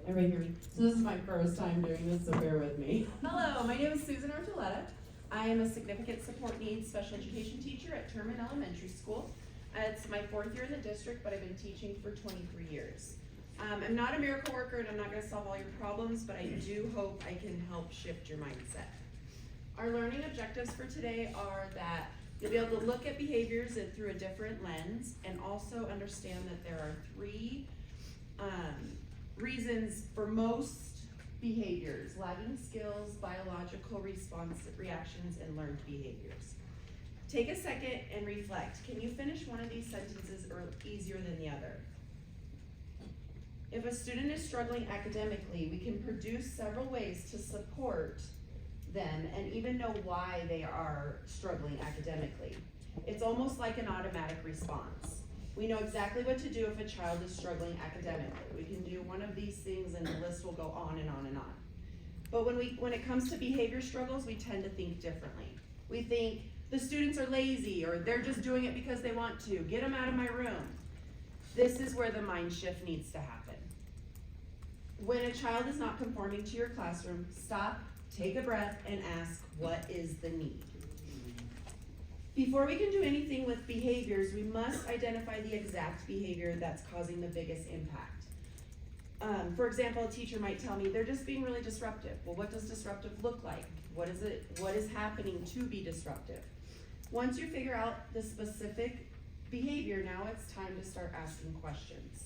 Everybody hear me? So this is my first time doing this, so bear with me. Hello, my name is Susan Archuleta. I am a significant support needs special education teacher at Terman Elementary School. It's my 4th year in the district, but I've been teaching for 23 years. I'm not a miracle worker and I'm not going to solve all your problems, but I do hope I can help shift your mindset. Our learning objectives for today are that you'll be able to look at behaviors through a different lens and also understand that there are 3 reasons for most behaviors: lagging skills, biological reactions, and learned behaviors. Take a second and reflect. Can you finish one of these sentences easier than the other? If a student is struggling academically, we can produce several ways to support them and even know why they are struggling academically. It's almost like an automatic response. We know exactly what to do if a child is struggling academically. We can do one of these things and the list will go on and on and on. But when it comes to behavior struggles, we tend to think differently. We think the students are lazy, or they're just doing it because they want to. Get them out of my room. This is where the mind shift needs to happen. When a child is not conforming to your classroom, stop, take a breath, and ask, what is the need? Before we can do anything with behaviors, we must identify the exact behavior that's causing the biggest impact. For example, a teacher might tell me they're just being really disruptive. Well, what does disruptive look like? What is happening to be disruptive? Once you figure out the specific behavior, now it's time to start asking questions.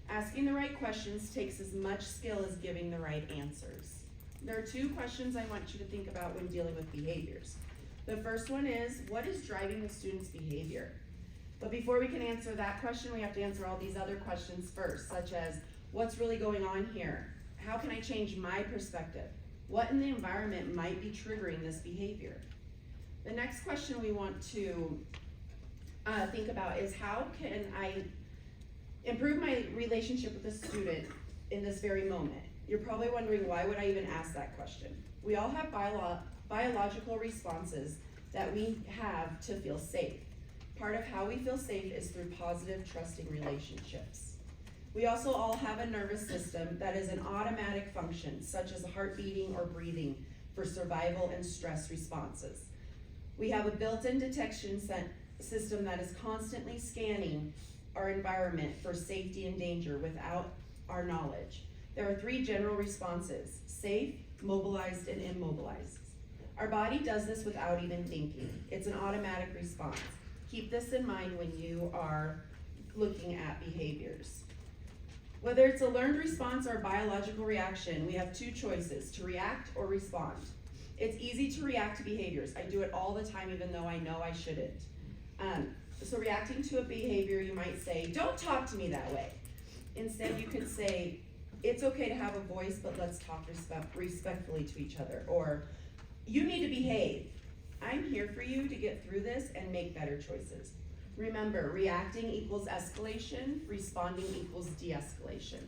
Asking the right questions takes as much skill as giving the right answers. There are 2 questions I want you to think about when dealing with behaviors. The first one is, what is driving the student's behavior? But before we can answer that question, we have to answer all these other questions first, such as, what's really going on here? How can I change my perspective? What in the environment might be triggering this behavior? The next question we want to think about is, how can I improve my relationship with the student in this very moment? You're probably wondering, why would I even ask that question? We all have biological responses that we have to feel safe. Part of how we feel safe is through positive, trusting relationships. We also all have a nervous system that is an automatic function, such as heart beating or breathing, for survival and stress responses. We have a built-in detection system that is constantly scanning our environment for safety and danger without our knowledge. There are 3 general responses: safe, mobilized, and immobilized. Our body does this without even thinking. It's an automatic response. Keep this in mind when you are looking at behaviors. Whether it's a learned response or a biological reaction, we have 2 choices: to react or respond. It's easy to react to behaviors. I do it all the time, even though I know I shouldn't. So reacting to a behavior, you might say, don't talk to me that way. Instead, you could say, it's okay to have a voice, but let's talk respectfully to each other. Or, you need to behave. I'm here for you to get through this and make better choices. Remember, reacting equals escalation, responding equals de-escalation.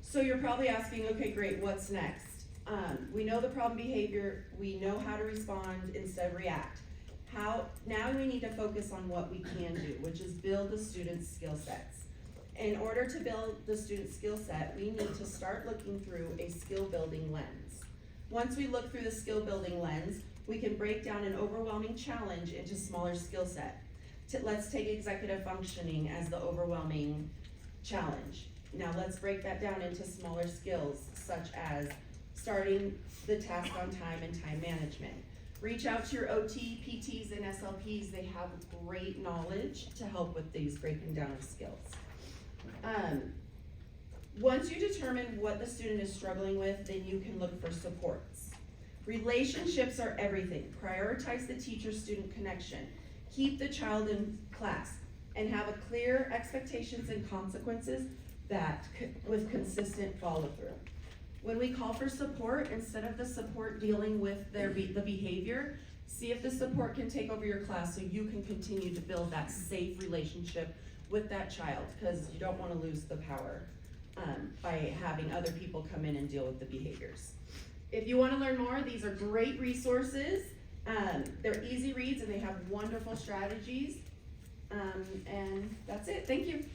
So you're probably asking, okay, great, what's next? We know the problem behavior, we know how to respond instead of react. Now we need to focus on what we can do, which is build the student's skill sets. In order to build the student's skill set, we need to start looking through a skill building lens. Once we look through the skill building lens, we can break down an overwhelming challenge into smaller skill set. Let's take executive functioning as the overwhelming challenge. Now let's break that down into smaller skills, such as starting the task on time and time management. Reach out to your OT, PTs, and SLPs. They have great knowledge to help with these breaking down of skills. Once you determine what the student is struggling with, then you can look for supports. Relationships are everything. Prioritize the teacher-student connection. Keep the child in class and have a clear expectations and consequences with consistent follow-through. When we call for support, instead of the support dealing with the behavior, see if the support can take over your class so you can continue to build that safe relationship with that child, because you don't want to lose the power by having other people come in and deal with the behaviors. If you want to learn more, these are great resources. They're easy reads and they have wonderful strategies. And that's it. Thank you.